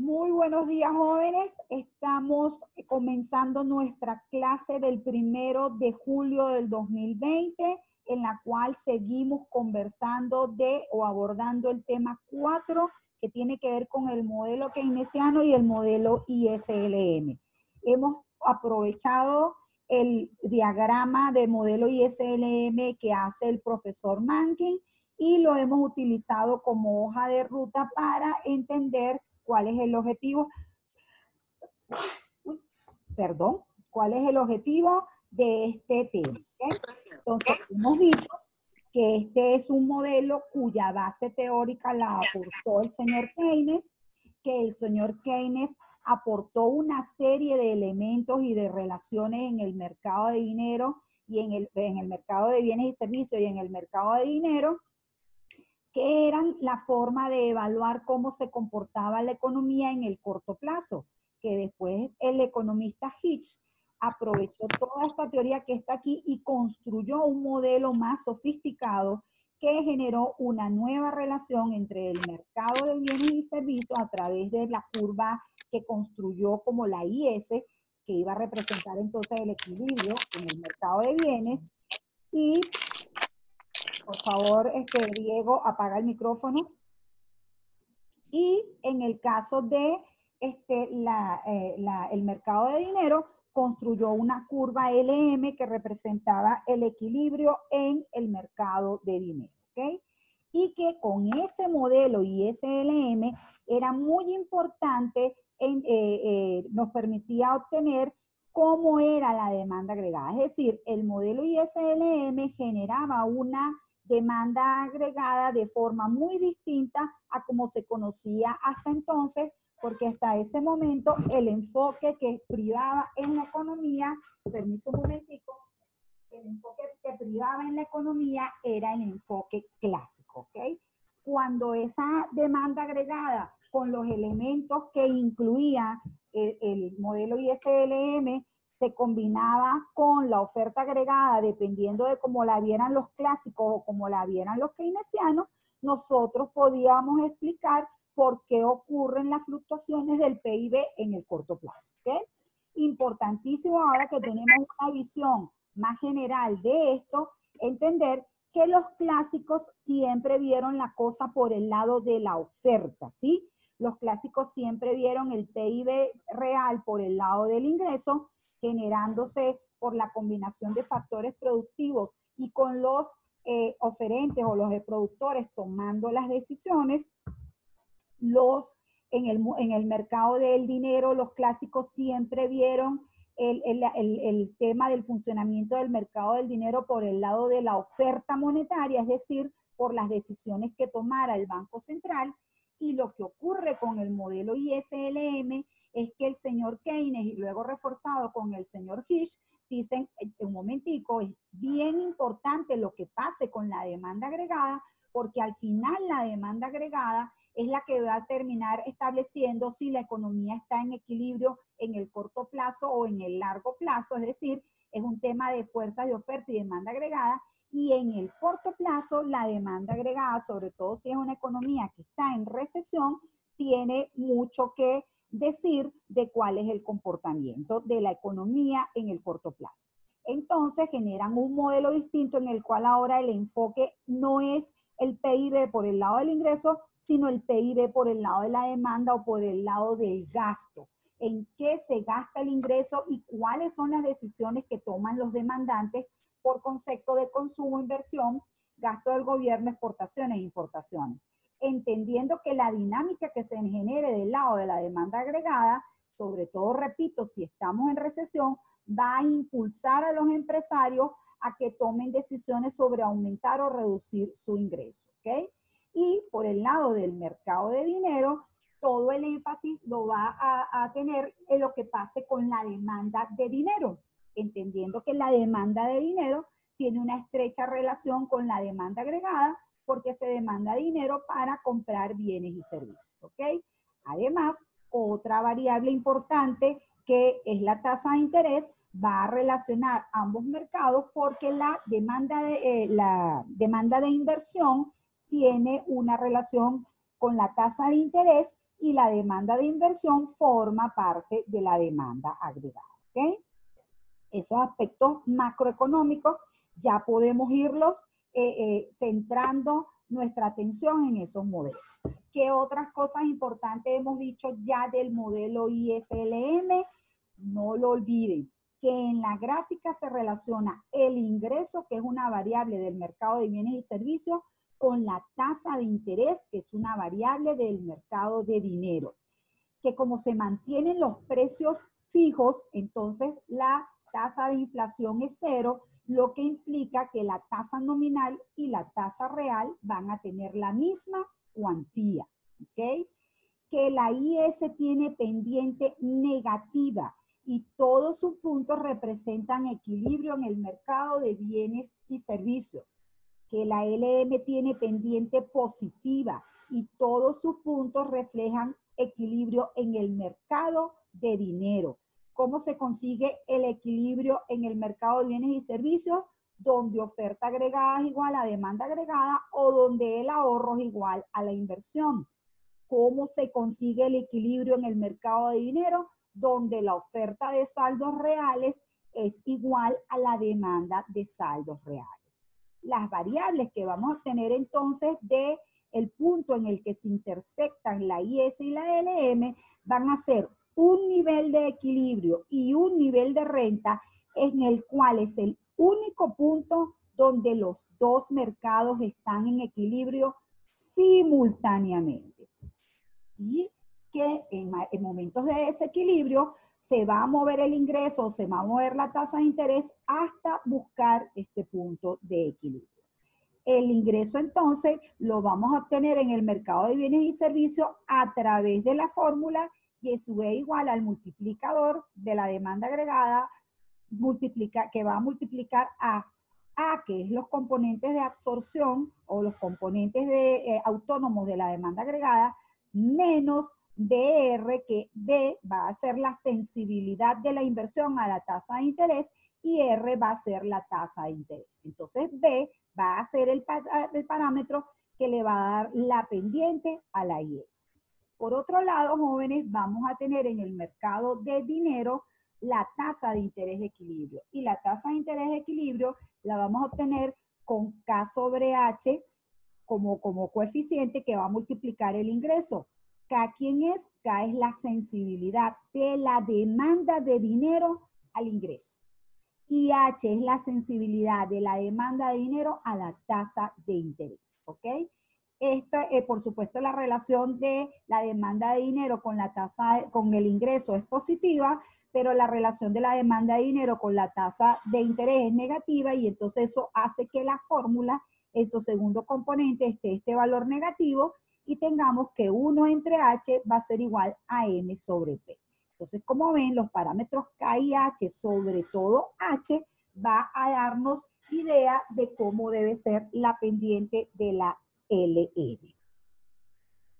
Muy buenos días, jóvenes. Estamos comenzando nuestra clase del 1 de julio del 2020, en la cual seguimos conversando o abordando el tema 4, que tiene que ver con el modelo keynesiano y el modelo ISLM. Hemos aprovechado el diagrama de modelo ISLM que hace el profesor Mankin y lo hemos utilizado como hoja de ruta para entender cuál es el objetivo, cuál es el objetivo de este tema. ¿Okay? Entonces, hemos visto que este es un modelo cuya base teórica la aportó el señor Keynes, que el señor Keynes aportó una serie de elementos y de relaciones en el mercado de dinero y en el mercado de bienes y servicios y en el mercado de dinero, que eran la forma de evaluar cómo se comportaba la economía en el corto plazo, que después el economista Hitch aprovechó toda esta teoría que está aquí y construyó un modelo más sofisticado que generó una nueva relación entre el mercado de bienes y servicios a través de la curva que construyó como la IS, que iba a representar entonces el equilibrio en el mercado de bienes. Y por favor, Diego, apaga el micrófono. Y en el caso de el mercado de dinero, construyó una curva LM que representaba el equilibrio en el mercado de dinero. ¿Okay? Y que con ese modelo ISLM era muy importante, nos permitía obtener cómo era la demanda agregada. Es decir, el modelo ISLM generaba una demanda agregada de forma muy distinta a como se conocía hasta entonces, porque hasta ese momento el enfoque que privaba en la economía, permiso un momentico, el enfoque que privaba en la economía era el enfoque clásico, ¿ok? Cuando esa demanda agregada con los elementos que incluía el modelo ISLM se combinaba con la oferta agregada, dependiendo de cómo la vieran los clásicos o cómo la vieran los keynesianos, nosotros podíamos explicar por qué ocurren las fluctuaciones del PIB en el corto plazo. ¿Okay? Importantísimo ahora que tenemos una visión más general de esto, entender que los clásicos siempre vieron la cosa por el lado de la oferta, ¿sí? Los clásicos siempre vieron el PIB real por el lado del ingreso, generándose por la combinación de factores productivos y con los oferentes o los productores tomando las decisiones. En el mercado del dinero, los clásicos siempre vieron el tema del funcionamiento del mercado del dinero por el lado de la oferta monetaria, es decir, por las decisiones que tomara el Banco Central. Y lo que ocurre con el modelo ISLM es que el señor Keynes, y luego reforzado con el señor Hitch, dicen, un momentico, es bien importante lo que pase con la demanda agregada, porque al final la demanda agregada es la que va a terminar estableciendo si la economía está en equilibrio en el corto plazo o en el largo plazo, es decir, es un tema de fuerzas de oferta y demanda agregada, y en el corto plazo la demanda agregada, sobre todo si es una economía que está en recesión, tiene mucho que decir de cuál es el comportamiento de la economía en el corto plazo. Entonces generan un modelo distinto en el cual ahora el enfoque no es el PIB por el lado del ingreso, sino el PIB por el lado de la demanda o por el lado del gasto. En qué se gasta el ingreso y cuáles son las decisiones que toman los demandantes por concepto de consumo, inversión, gasto del gobierno, exportaciones e importaciones. Entendiendo que la dinámica que se genere del lado de la demanda agregada, sobre todo, repito, si estamos en recesión, va a impulsar a los empresarios a que tomen decisiones sobre aumentar o reducir su ingreso, ¿ok? Y por el lado del mercado de dinero, todo el énfasis lo va a tener en lo que pase con la demanda de dinero, entendiendo que la demanda de dinero tiene una estrecha relación con la demanda agregada, porque se demanda dinero para comprar bienes y servicios, ¿ok? Además, otra variable importante que es la tasa de interés va a relacionar ambos mercados, porque la demanda de inversión tiene una relación con la tasa de interés y la demanda de inversión forma parte de la demanda agregada. ¿Ok? Esos aspectos macroeconómicos ya podemos irlos centrando nuestra atención en esos modelos. ¿Qué otras cosas importantes hemos dicho ya del modelo ISLM? No lo olviden, que en la gráfica se relaciona el ingreso, que es una variable del mercado de bienes y servicios, con la tasa de interés, que es una variable del mercado de dinero. Que como se mantienen los precios fijos, entonces la tasa de inflación es cero, lo que implica que la tasa nominal y la tasa real van a tener la misma cuantía. ¿Ok? Que la IS tiene pendiente negativa y todos sus puntos representan equilibrio en el mercado de bienes y servicios. Que la LM tiene pendiente positiva y todos sus puntos reflejan equilibrio en el mercado de dinero. ¿Cómo se consigue el equilibrio en el mercado de bienes y servicios? Donde oferta agregada es igual a demanda agregada o donde el ahorro es igual a la inversión. ¿Cómo se consigue el equilibrio en el mercado de dinero? Donde la oferta de saldos reales es igual a la demanda de saldos reales. Las variables que vamos a obtener entonces de el punto en el que se intersectan la IS y la LM van a ser un nivel de equilibrio y un nivel de renta en el cual es el único punto donde los dos mercados están en equilibrio simultáneamente. Y que en momentos de desequilibrio se va a mover el ingreso, se va a mover la tasa de interés hasta buscar este punto de equilibrio. El ingreso entonces lo vamos a obtener en el mercado de bienes y servicios a través de la fórmula Y sub igual al multiplicador de la demanda agregada que va a multiplicar a, que es los componentes de absorción o los componentes autónomos de la demanda agregada, menos BR, que B va a ser la sensibilidad de la inversión a la tasa de interés y R va a ser la tasa de interés. Entonces B va a ser el parámetro que le va a dar la pendiente a la IS. Por otro lado, jóvenes, vamos a tener en el mercado de dinero la tasa de interés de equilibrio. Y la tasa de interés de equilibrio la vamos a obtener con K sobre H como coeficiente que va a multiplicar el ingreso. K, ¿quién es? K es la sensibilidad de la demanda de dinero al ingreso. Y H es la sensibilidad de la demanda de dinero a la tasa de interés. ¿Ok? Esto, por supuesto, la relación de la demanda de dinero con la tasa, con el ingreso es positiva, pero la relación de la demanda de dinero con la tasa de interés es negativa y entonces eso hace que la fórmula en su segundo componente esté este valor negativo y tengamos que 1 entre H va a ser igual a M sobre P. Entonces, como ven, los parámetros K y H, sobre todo H, va a darnos idea de cómo debe ser la pendiente de la LM.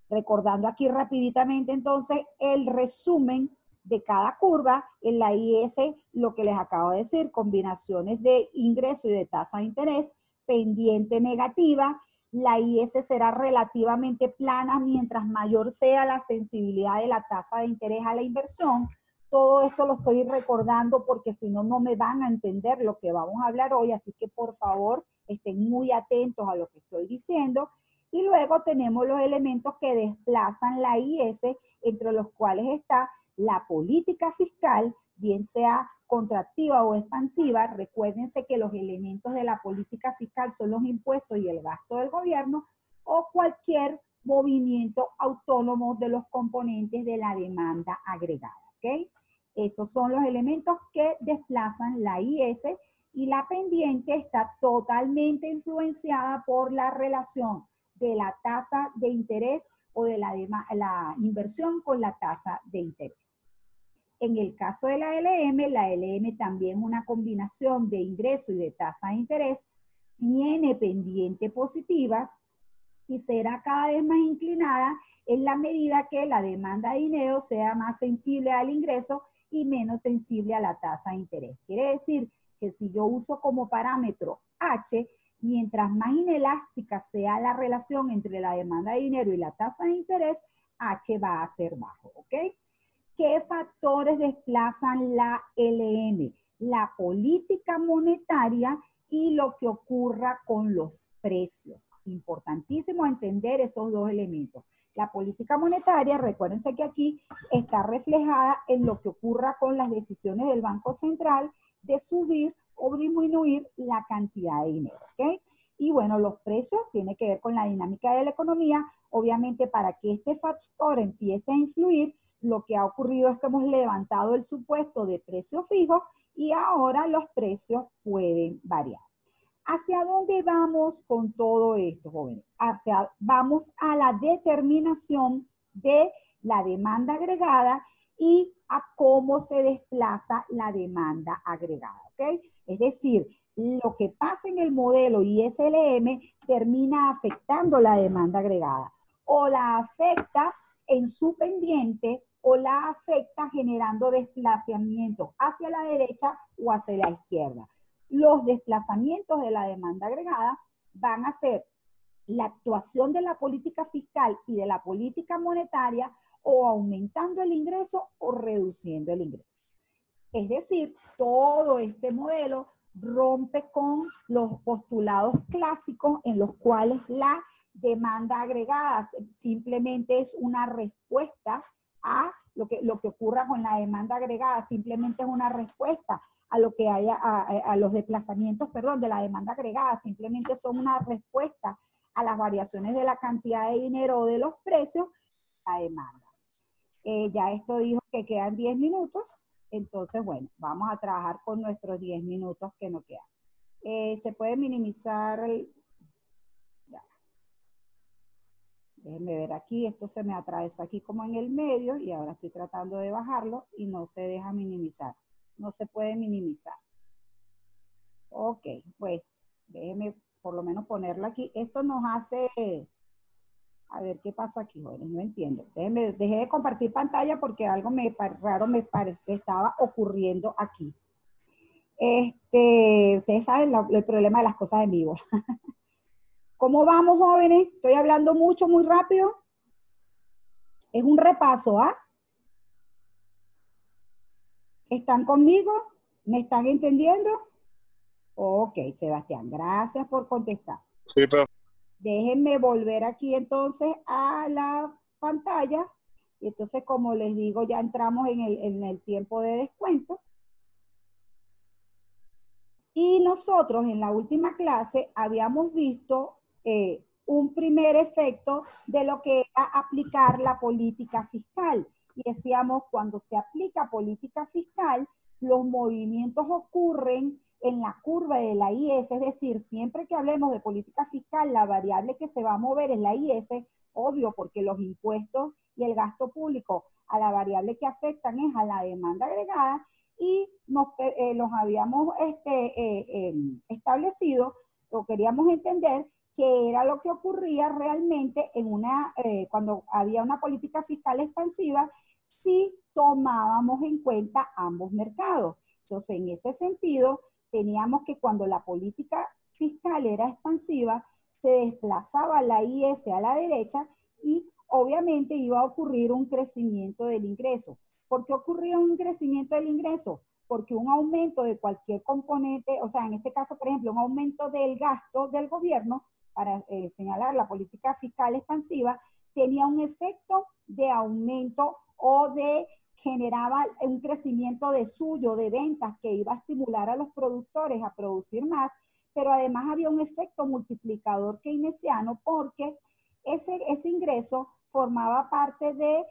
Recordando aquí rapiditamente entonces el resumen de cada curva, en la IS, lo que les acabo de decir, combinaciones de ingreso y de tasa de interés, pendiente negativa, la IS será relativamente plana mientras mayor sea la sensibilidad de la tasa de interés a la inversión. Todo esto lo estoy recordando porque si no, no me van a entender lo que vamos a hablar hoy, así que por favor estén muy atentos a lo que estoy diciendo. Y luego tenemos los elementos que desplazan la IS, entre los cuales está la política fiscal, bien sea contractiva o expansiva. Recuérdense que los elementos de la política fiscal son los impuestos y el gasto del gobierno o cualquier movimiento autónomo de los componentes de la demanda agregada. ¿Ok? Esos son los elementos que desplazan la IS y la pendiente está totalmente influenciada por la relación de la tasa de interés o de la inversión con la tasa de interés. En el caso de la LM también es una combinación de ingreso y de tasa de interés, tiene pendiente positiva y será cada vez más inclinada en la medida que la demanda de dinero sea más sensible al ingreso y menos sensible a la tasa de interés. Quiere decir que si yo uso como parámetro H, mientras más inelástica sea la relación entre la demanda de dinero y la tasa de interés, H va a ser bajo, ¿ok? ¿Qué factores desplazan la LM? La política monetaria y lo que ocurra con los precios. Importantísimo entender esos dos elementos. La política monetaria, recuérdense que aquí está reflejada en lo que ocurra con las decisiones del Banco Central de subir o disminuir la cantidad de dinero, ¿ok? Y bueno, los precios tienen que ver con la dinámica de la economía. Obviamente, para que este factor empiece a influir, lo que ha ocurrido es que hemos levantado el supuesto de precios fijos y ahora los precios pueden variar. ¿Hacia dónde vamos con todo esto, jóvenes? Vamos a la determinación de la demanda agregada y a cómo se desplaza la demanda agregada, ¿ok? Es decir, lo que pasa en el modelo ISLM termina afectando la demanda agregada o la afecta en su pendiente o la afecta generando desplazamientos hacia la derecha o hacia la izquierda. Los desplazamientos de la demanda agregada van a ser la actuación de la política fiscal y de la política monetaria o aumentando el ingreso o reduciendo el ingreso. Es decir, todo este modelo rompe con los postulados clásicos en los cuales la demanda agregada simplemente es una respuesta a lo que ocurra con la demanda agregada, simplemente es una respuesta a lo que haya, a los desplazamientos, perdón, de la demanda agregada, simplemente son una respuesta a las variaciones de la cantidad de dinero o de los precios, la demanda. Ya esto dijo que quedan 10 minutos, entonces, bueno, vamos a trabajar con nuestros 10 minutos que nos quedan. Se puede minimizar ya. Déjenme ver aquí, esto se me atravesó aquí como en el medio y ahora estoy tratando de bajarlo y no se deja minimizar. No se puede minimizar. Ok, pues déjenme por lo menos ponerlo aquí. Esto nos hace... A ver, ¿qué pasó aquí, jóvenes? No entiendo. Dejé de compartir pantalla porque algo raro me estaba ocurriendo aquí. Ustedes saben el problema de las cosas en vivo. ¿Cómo vamos, jóvenes? Estoy hablando mucho, muy rápido. Es un repaso, ¿ah? ¿Están conmigo? ¿Me están entendiendo? Ok, Sebastián, gracias por contestar. Sí, pero... Déjenme volver aquí entonces a la pantalla. Y entonces, como les digo, ya entramos en el tiempo de descuento. Y nosotros en la última clase habíamos visto un primer efecto de lo que era aplicar la política fiscal. Y decíamos, cuando se aplica política fiscal, los movimientos ocurren en la curva de la IS, es decir, siempre que hablemos de política fiscal, la variable que se va a mover es la IS, obvio, porque los impuestos y el gasto público a la variable que afectan es a la demanda agregada, y nos habíamos establecido o queríamos entender qué era lo que ocurría realmente en cuando había una política fiscal expansiva si tomábamos en cuenta ambos mercados. Entonces, en ese sentido, teníamos que cuando la política fiscal era expansiva, se desplazaba la IS a la derecha y obviamente iba a ocurrir un crecimiento del ingreso. ¿Por qué ocurría un crecimiento del ingreso? Porque un aumento de cualquier componente, o sea, en este caso, por ejemplo, un aumento del gasto del gobierno, para señalar la política fiscal expansiva, tenía un efecto de aumento o generaba un crecimiento de ventas que iba a estimular a los productores a producir más, pero además había un efecto multiplicador keynesiano porque ese ingreso formaba parte de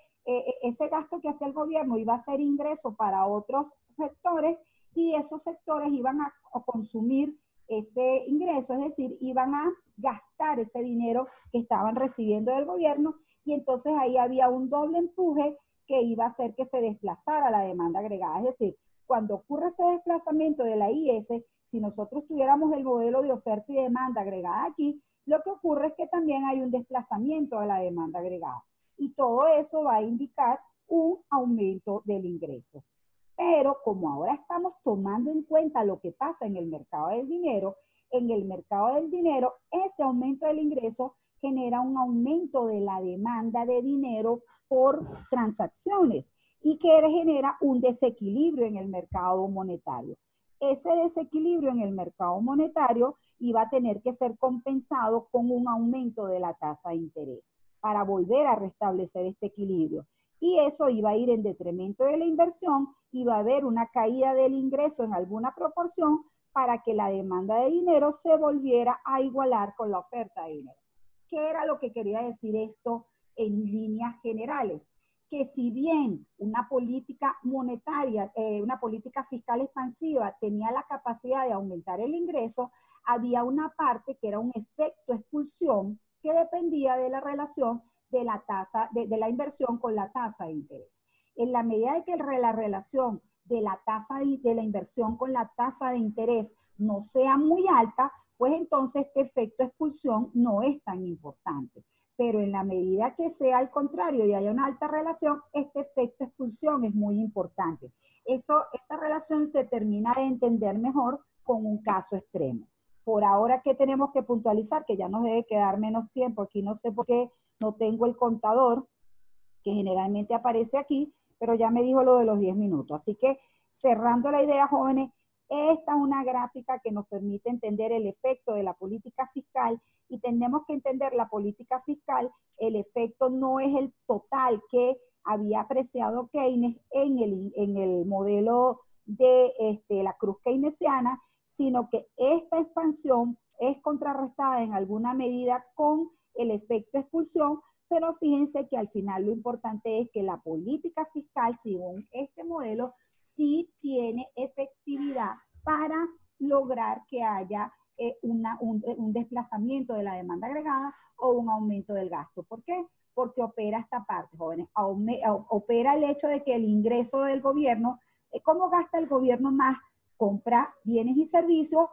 ese gasto que hacía el gobierno, iba a ser ingreso para otros sectores y esos sectores iban a consumir ese ingreso, es decir, iban a gastar ese dinero que estaban recibiendo del gobierno y entonces ahí había un doble empuje que iba a hacer que se desplazara la demanda agregada. Es decir, cuando ocurre este desplazamiento de la IS, si nosotros tuviéramos el modelo de oferta y demanda agregada aquí, lo que ocurre es que también hay un desplazamiento de la demanda agregada. Y todo eso va a indicar un aumento del ingreso. Pero como ahora estamos tomando en cuenta lo que pasa en el mercado del dinero, ese aumento del ingreso genera un aumento de la demanda de dinero por transacciones y que genera un desequilibrio en el mercado monetario. Ese desequilibrio en el mercado monetario iba a tener que ser compensado con un aumento de la tasa de interés para volver a restablecer este equilibrio. Y eso iba a ir en detrimento de la inversión, iba a haber una caída del ingreso en alguna proporción para que la demanda de dinero se volviera a igualar con la oferta de dinero. ¿Qué era lo que quería decir esto en líneas generales? Que si bien una política monetaria, una política fiscal expansiva tenía la capacidad de aumentar el ingreso, había una parte que era un efecto expulsión que dependía de la relación de la tasa, de la inversión con la tasa de interés. En la medida de que la relación de la tasa de la inversión con la tasa de interés no sea muy alta, pues entonces este efecto expulsión no es tan importante. Pero en la medida que sea al contrario y haya una alta relación, este efecto expulsión es muy importante. Esa relación se termina de entender mejor con un caso extremo. Por ahora, ¿qué tenemos que puntualizar? Que ya nos debe quedar menos tiempo. Aquí no sé por qué no tengo el contador, que generalmente aparece aquí, pero ya me dijo lo de los 10 minutos. Así que, cerrando la idea, jóvenes, esta es una gráfica que nos permite entender el efecto de la política fiscal y tenemos que entender la política fiscal, el efecto no es el total que había apreciado Keynes en el modelo de la cruz keynesiana, sino que esta expansión es contrarrestada en alguna medida con el efecto expulsión, pero fíjense que al final lo importante es que la política fiscal, según este modelo, sí tiene efectividad para lograr que haya un desplazamiento de la demanda agregada o un aumento del gasto. ¿Por qué? Porque opera esta parte, jóvenes. Opera el hecho de que el ingreso del gobierno, ¿cómo gasta el gobierno más? Compra bienes y servicios,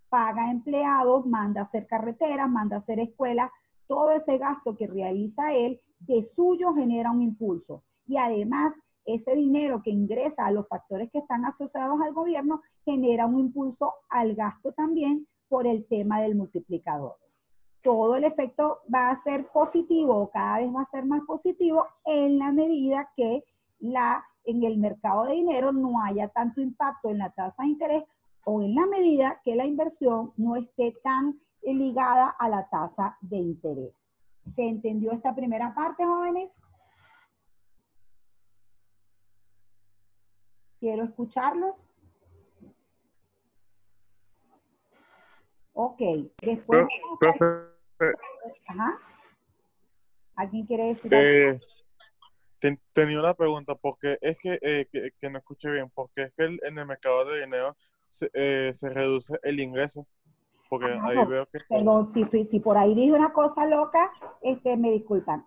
paga empleados, manda a hacer carreteras, manda a hacer escuelas. Todo ese gasto que realiza él, de suyo genera un impulso. Y además, ese dinero que ingresa a los factores que están asociados al gobierno genera un impulso al gasto también por el tema del multiplicador. Todo el efecto va a ser positivo o cada vez va a ser más positivo en la medida que en el mercado de dinero no haya tanto impacto en la tasa de interés o en la medida que la inversión no esté tan ligada a la tasa de interés. ¿Se entendió esta primera parte, jóvenes? Quiero escucharlos. Ok, después... Profe, Ajá. ¿Alguien quiere decir algo? tenía una pregunta, porque es que no escuché bien, porque es que en el mercado de dinero se reduce el ingreso, porque Ah, ahí no, veo que... perdón, si por ahí dije una cosa loca, me disculpan.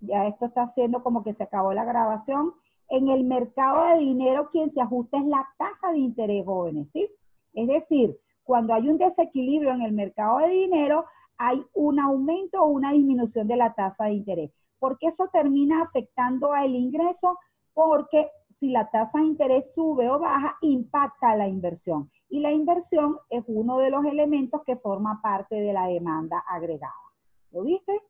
Ya esto está haciendo como que se acabó la grabación. En el mercado de dinero, quien se ajusta es la tasa de interés, jóvenes, ¿sí? Es decir, cuando hay un desequilibrio en el mercado de dinero, hay un aumento o una disminución de la tasa de interés. Porque eso termina afectando al ingreso, porque si la tasa de interés sube o baja, impacta a la inversión. Y la inversión es uno de los elementos que forma parte de la demanda agregada. ¿Lo viste?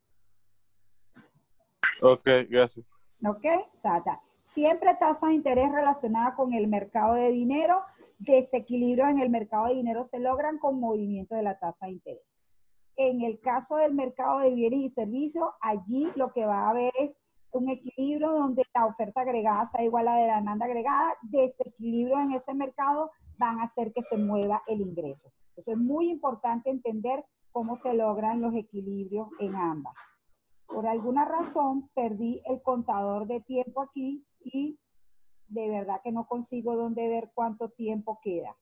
Ok, gracias. ¿Ok? O sea, siempre tasa de interés relacionada con el mercado de dinero, desequilibrios en el mercado de dinero se logran con movimiento de la tasa de interés. En el caso del mercado de bienes y servicios, allí lo que va a haber es un equilibrio donde la oferta agregada sea igual a la de la demanda agregada, desequilibrios en ese mercado van a hacer que se mueva el ingreso. Entonces es muy importante entender cómo se logran los equilibrios en ambas. Por alguna razón perdí el contador de tiempo aquí y de verdad que no consigo dónde ver cuánto tiempo queda.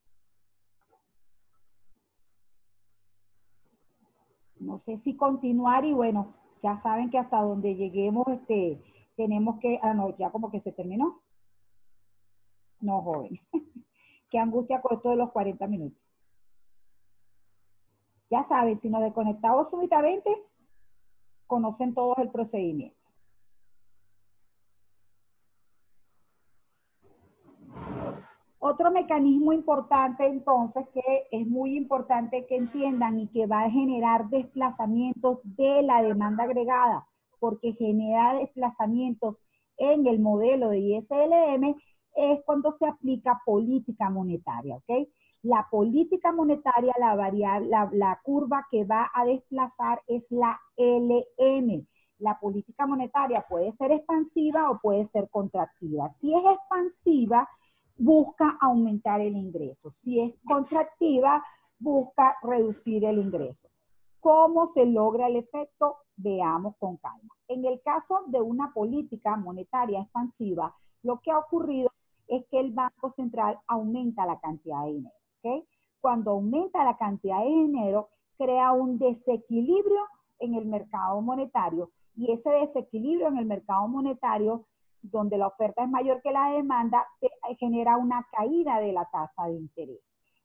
No sé si continuar y bueno, ya saben que hasta donde lleguemos tenemos que, no, ya como que se terminó. No, joven. Qué angustia con esto de los 40 minutos. Ya saben, si nos desconectamos súbitamente, conocen todos el procedimiento. Otro mecanismo importante entonces que es muy importante que entiendan y que va a generar desplazamientos de la demanda agregada, porque genera desplazamientos en el modelo de ISLM, es cuando se aplica política monetaria, ¿ok? La política monetaria, la variable, la curva que va a desplazar es la LM. La política monetaria puede ser expansiva o puede ser contractiva. Si es expansiva, busca aumentar el ingreso. Si es contractiva, busca reducir el ingreso. ¿Cómo se logra el efecto? Veamos con calma. En el caso de una política monetaria expansiva, lo que ha ocurrido es que el Banco Central aumenta la cantidad de dinero, ¿ok? Cuando aumenta la cantidad de dinero, crea un desequilibrio en el mercado monetario, y ese desequilibrio en el mercado monetario, donde la oferta es mayor que la demanda, genera una caída de la tasa de interés.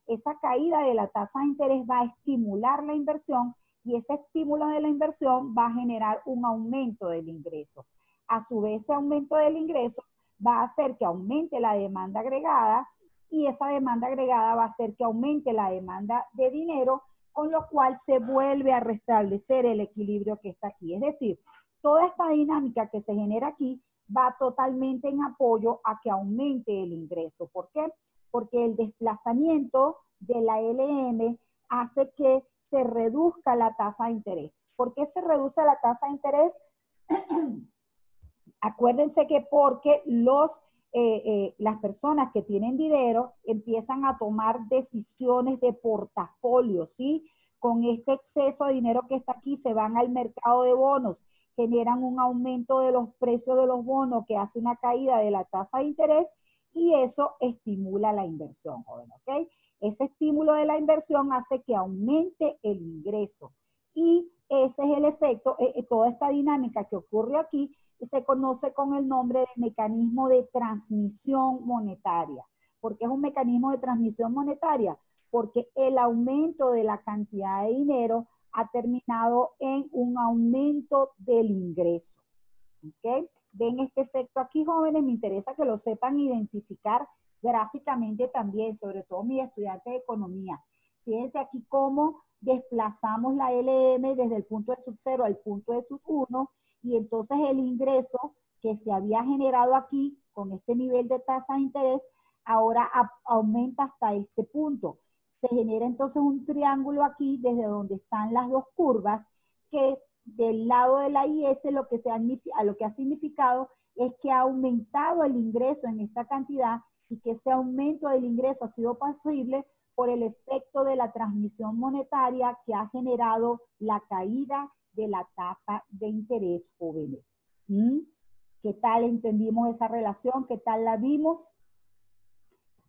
Esa caída de la tasa de interés va a estimular la inversión, y ese estímulo de la inversión va a generar un aumento del ingreso. A su vez, ese aumento del ingreso va a hacer que aumente la demanda agregada, y esa demanda agregada va a hacer que aumente la demanda de dinero, con lo cual se vuelve a restablecer el equilibrio que está aquí. Es decir, toda esta dinámica que se genera aquí va totalmente en apoyo a que aumente el ingreso. ¿Por qué? Porque el desplazamiento de la LM hace que se reduzca la tasa de interés. ¿Por qué se reduce la tasa de interés? Acuérdense que porque las personas que tienen dinero empiezan a tomar decisiones de portafolio, ¿sí? Con este exceso de dinero que está aquí, se van al mercado de bonos, generan un aumento de los precios de los bonos que hace una caída de la tasa de interés, y eso estimula la inversión, joven, ¿ok? Ese estímulo de la inversión hace que aumente el ingreso, y ese es el efecto, toda esta dinámica que ocurre aquí se conoce con el nombre de mecanismo de transmisión monetaria. ¿Por qué es un mecanismo de transmisión monetaria? Porque el aumento de la cantidad de dinero ha terminado en un aumento del ingreso. ¿Ok? ¿Ven este efecto aquí, jóvenes? Me interesa que lo sepan identificar gráficamente también, sobre todo mis estudiantes de economía. Fíjense aquí cómo desplazamos la LM desde el punto de sub 0 al punto de sub 1, y entonces el ingreso que se había generado aquí con este nivel de tasa de interés ahora aumenta hasta este punto. Se genera entonces un triángulo aquí desde donde están las dos curvas, que del lado de la IS lo que ha significado es que ha aumentado el ingreso en esta cantidad, y que ese aumento del ingreso ha sido posible por el efecto de la transmisión monetaria que ha generado la caída de la tasa de interés, jóvenes. ¿Qué tal entendimos esa relación? ¿Qué tal la vimos?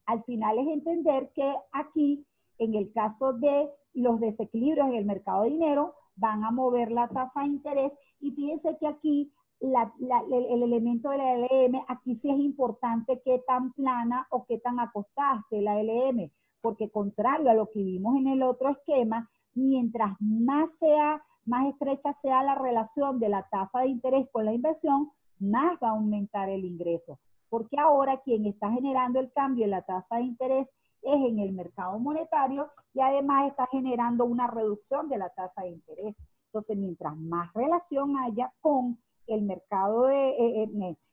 Al final es entender que aquí, en el caso de los desequilibrios en el mercado de dinero, van a mover la tasa de interés, y fíjense que aquí el elemento de la LM, aquí sí es importante qué tan plana o qué tan acostada esté la LM, porque contrario a lo que vimos en el otro esquema, mientras más estrecha sea la relación de la tasa de interés con la inversión, más va a aumentar el ingreso. Porque ahora quien está generando el cambio en la tasa de interés es en el mercado monetario, y además está generando una reducción de la tasa de interés. Entonces, mientras más relación haya con el mercado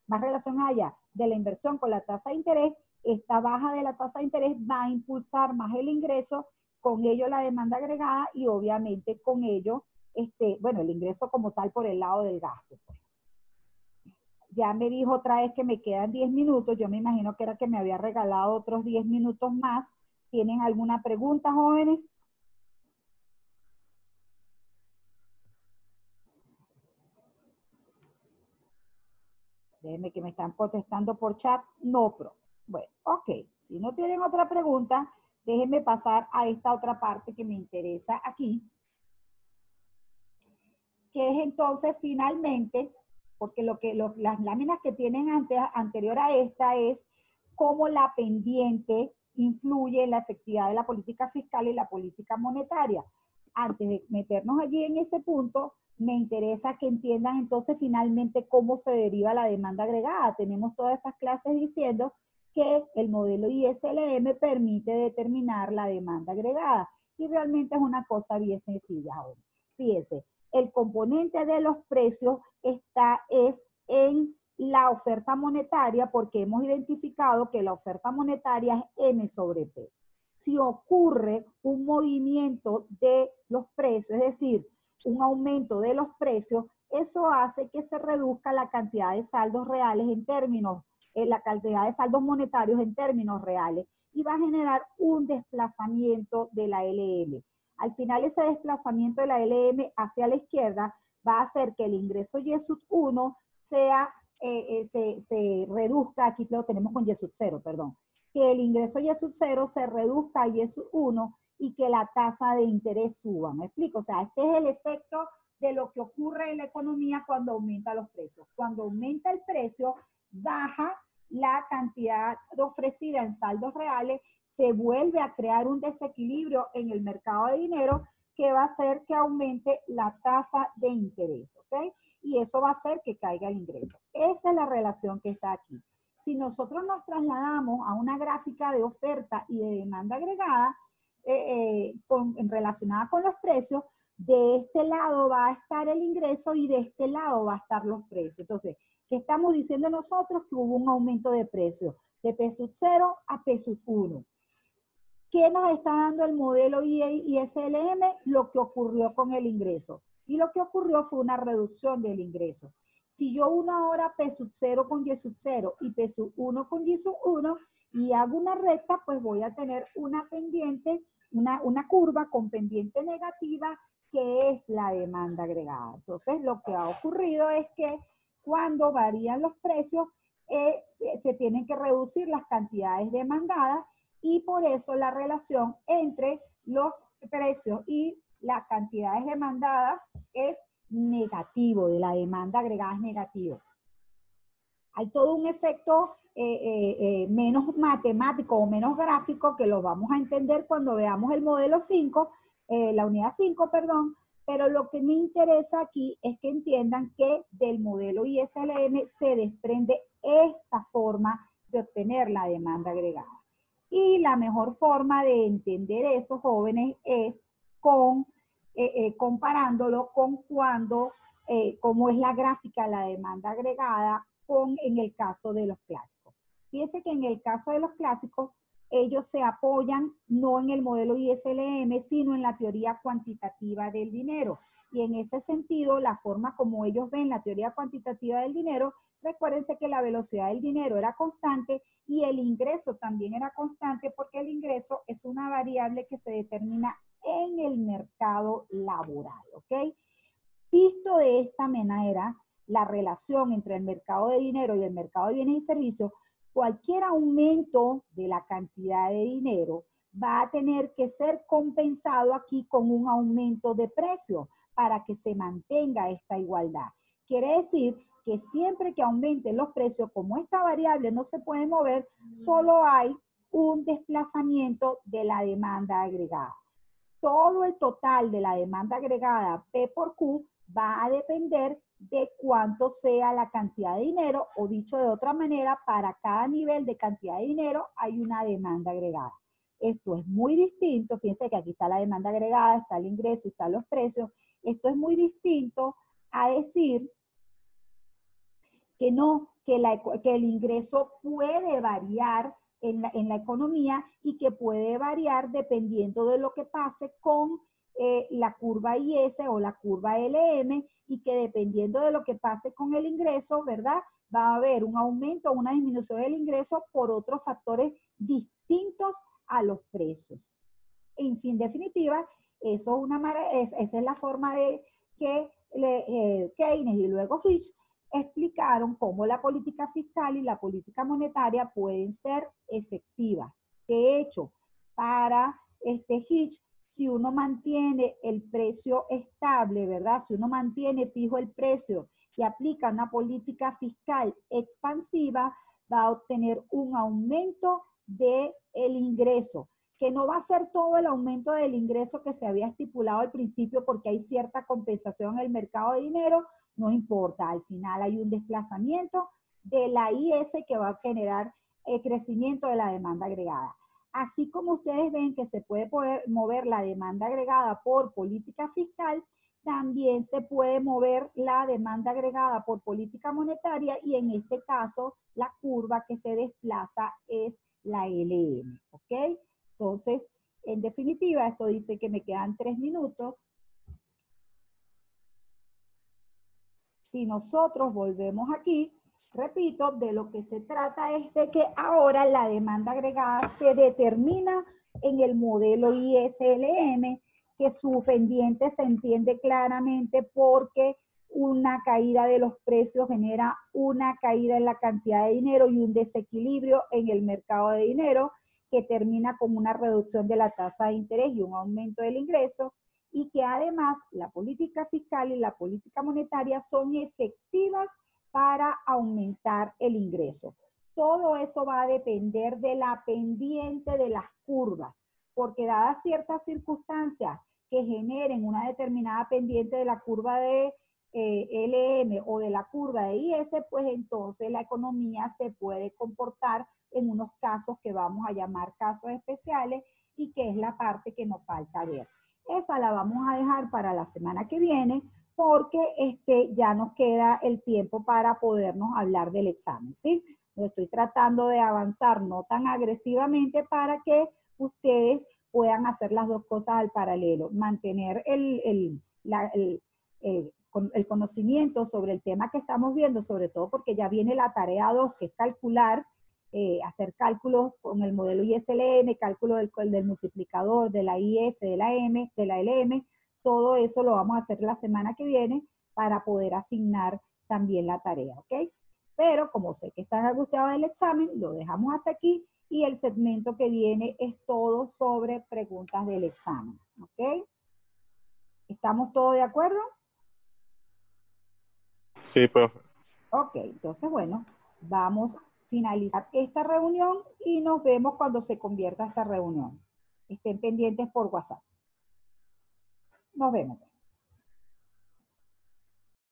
más relación haya de la inversión con la tasa de interés, esta baja de la tasa de interés va a impulsar más el ingreso, con ello la demanda agregada, y obviamente con ello, el ingreso como tal por el lado del gasto. Ya me dijo otra vez que me quedan 10 minutos, yo me imagino que era que me había regalado otros 10 minutos más. ¿Tienen alguna pregunta, jóvenes? Déjenme que me están contestando por chat. No, pero bueno, ok. Si no tienen otra pregunta, déjenme pasar a esta otra parte que me interesa aquí, que es entonces finalmente, porque las láminas que tienen anterior a esta es cómo la pendiente influye en la efectividad de la política fiscal y la política monetaria. Antes de meternos allí en ese punto, me interesa que entiendan entonces finalmente cómo se deriva la demanda agregada. Tenemos todas estas clases diciendo que el modelo ISLM permite determinar la demanda agregada. Y realmente es una cosa bien sencilla ahora. Fíjense, el componente de los precios es en la oferta monetaria, porque hemos identificado que la oferta monetaria es M sobre P. Si ocurre un movimiento de los precios, es decir, un aumento de los precios, eso hace que se reduzca la cantidad de saldos reales en términos, la cantidad de saldos monetarios en términos reales, y va a generar un desplazamiento de la LM. Al final, ese desplazamiento de la LM hacia la izquierda va a hacer que el ingreso Y sub 1 se reduzca, aquí lo tenemos con Y sub 0, perdón, que el ingreso Y sub 0 se reduzca a Y sub 1 y que la tasa de interés suba. ¿Me explico? O sea, este es el efecto de lo que ocurre en la economía cuando aumenta los precios. Cuando aumenta el precio, baja la cantidad ofrecida en saldos reales, se vuelve a crear un desequilibrio en el mercado de dinero que va a hacer que aumente la tasa de interés, ¿ok? Y eso va a hacer que caiga el ingreso. Esa es la relación que está aquí. Si nosotros nos trasladamos a una gráfica de oferta y de demanda agregada relacionada con los precios, de este lado va a estar el ingreso y de este lado va a estar los precios. Entonces, ¿qué estamos diciendo nosotros? Que hubo un aumento de precios de P sub 0 a P sub 1. ¿Qué nos está dando el modelo ISLM? Lo que ocurrió con el ingreso. Y lo que ocurrió fue una reducción del ingreso. Si yo uno ahora P sub 0 con Y sub 0 y P sub 1 con Y sub 1 y hago una recta, pues voy a tener una pendiente, una curva con pendiente negativa, que es la demanda agregada. Entonces, lo que ha ocurrido es que cuando varían los precios, se tienen que reducir las cantidades demandadas, y por eso la relación entre los precios y las cantidades demandadas es negativo, de la demanda agregada es negativo. Hay todo un efecto menos matemático o menos gráfico que lo vamos a entender cuando veamos el modelo 5, la unidad 5, perdón, pero lo que me interesa aquí es que entiendan que del modelo ISLM se desprende esta forma de obtener la demanda agregada. Y la mejor forma de entender eso, jóvenes, es comparándolo con cómo es la gráfica de la demanda agregada en el caso de los clásicos. Fíjense que en el caso de los clásicos, ellos se apoyan no en el modelo ISLM, sino en la teoría cuantitativa del dinero. Y en ese sentido, la forma como ellos ven la teoría cuantitativa del dinero, recuérdense que la velocidad del dinero era constante y el ingreso también era constante, porque el ingreso es una variable que se determina en el mercado laboral, ¿ok? Visto de esta manera, la relación entre el mercado de dinero y el mercado de bienes y servicios, cualquier aumento de la cantidad de dinero va a tener que ser compensado aquí con un aumento de precio para que se mantenga esta igualdad. Quiere decir que siempre que aumenten los precios, como esta variable no se puede mover, solo hay un desplazamiento de la demanda agregada. Todo el total de la demanda agregada P por Q va a depender de cuánto sea la cantidad de dinero, o dicho de otra manera, para cada nivel de cantidad de dinero hay una demanda agregada. Esto es muy distinto, fíjense que aquí está la demanda agregada, está el ingreso, están los precios. Esto es muy distinto a decir que no, que el ingreso puede variar en la economía y que puede variar dependiendo de lo que pase con la curva IS o la curva LM, y que dependiendo de lo que pase con el ingreso, ¿verdad? Va a haber un aumento o una disminución del ingreso por otros factores distintos a los precios. En fin, definitiva, esa es la forma de que Keynes y luego Hitch explicaron cómo la política fiscal y la política monetaria pueden ser efectivas. De hecho, para Hitch, si uno mantiene el precio estable, ¿verdad? Si uno mantiene fijo el precio y aplica una política fiscal expansiva, va a obtener un aumento del ingreso, que no va a ser todo el aumento del ingreso que se había estipulado al principio, porque hay cierta compensación en el mercado de dinero. No importa, al final hay un desplazamiento de la IS que va a generar crecimiento de la demanda agregada. Así como ustedes ven que se puede mover la demanda agregada por política fiscal, también se puede mover la demanda agregada por política monetaria y en este caso la curva que se desplaza es la LM, ¿ok? Entonces, en definitiva, esto dice que me quedan 3 minutos. Si nosotros volvemos aquí, repito, de lo que se trata es de que ahora la demanda agregada se determina en el modelo ISLM, que su pendiente se entiende claramente porque una caída de los precios genera una caída en la cantidad de dinero y un desequilibrio en el mercado de dinero que termina con una reducción de la tasa de interés y un aumento del ingreso, y que además la política fiscal y la política monetaria son efectivas para aumentar el ingreso. Todo eso va a depender de la pendiente de las curvas, porque dadas ciertas circunstancias que generen una determinada pendiente de la curva de LM o de la curva de IS, pues entonces la economía se puede comportar en unos casos que vamos a llamar casos especiales y que es la parte que nos falta ver. Esa la vamos a dejar para la semana que viene porque ya nos queda el tiempo para podernos hablar del examen, ¿sí? Estoy tratando de avanzar no tan agresivamente para que ustedes puedan hacer las dos cosas al paralelo, mantener el conocimiento sobre el tema que estamos viendo, sobre todo porque ya viene la tarea 2, que es calcular, hacer cálculos con el modelo ISLM, cálculo del multiplicador, de la IS, de la M, de la LM, todo eso lo vamos a hacer la semana que viene para poder asignar también la tarea, ¿ok? Pero como sé que están angustiados del examen, lo dejamos hasta aquí y el segmento que viene es todo sobre preguntas del examen, ¿ok? ¿Estamos todos de acuerdo? Sí, profe. Ok, entonces bueno, vamos a finalizar esta reunión y nos vemos cuando se convierta esta reunión. Estén pendientes por WhatsApp. Nos vemos.